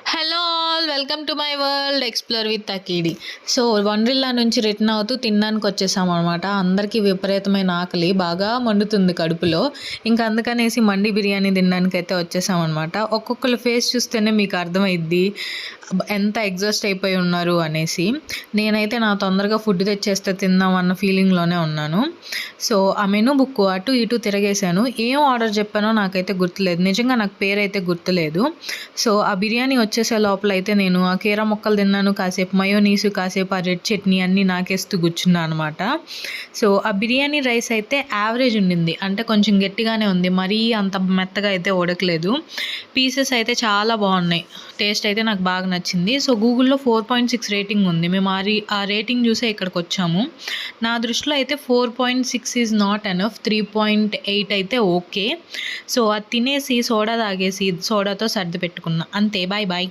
Hello all welcome to my world explore with అకీడి. So Wonderla నుంచి return అవుతూ తినడానికి వచ్చేసాం అనమాట. అందరికీ విపరీతమైన ఆకలి బాగా మండుతుంది కడుపులో. ఇంకా అందుకనేసి మండి బిర్యానీ తినడానికి అయితే వచ్చేసాం అనమాట. ఒక్కొక్కరు ఫేస్ చూస్తేనే మీకు అర్థమైద్ది ఎంత ఎగ్జాస్ట్ అయిపోయి ఉన్నారు అనేసి. నేనైతే నా తొందరగా ఫుడ్ తెచ్చేస్తే తిందాం అన్న ఫీలింగ్లోనే ఉన్నాను. సో ఆ మెనూ బుక్ అటు ఇటు తిరగేశాను. ఏం ఆర్డర్ చెప్పానో నాకైతే గుర్తులేదు, నిజంగా నాకు పేరైతే గుర్తులేదు. సో ఆ బిర్యానీ వచ్చేసే లోపల అయితే నేను ఆ కీరా ముక్కలు తిన్నాను, కాసేపు మయోనీసు, కాసేపు ఆ రెడ్ చట్నీ అన్నీ నాకేస్తూ కూర్చున్నా అనమాట. సో ఆ బిర్యానీ రైస్ అయితే యావరేజ్ ఉండింది, అంటే కొంచెం గట్టిగానే ఉంది, మరీ అంత మెత్తగా అయితే ఉడకలేదు. పీసెస్ అయితే చాలా బాగున్నాయి, టేస్ట్ అయితే నాకు బాగా నచ్చింది. సో గూగుల్లో 4.6 రేటింగ్ ఉంది. మేము ఆ రేటింగ్ చూసే ఇక్కడికి వచ్చాము. నా దృష్టిలో అయితే 4.6 ఈజ్ నాట్ ఎనఫ్, 3.8 అయితే ఓకే. సో అది తినేసి సోడా తాగేసి సోడాతో సర్ది పెట్టుకున్నా అంతే. Bye bye.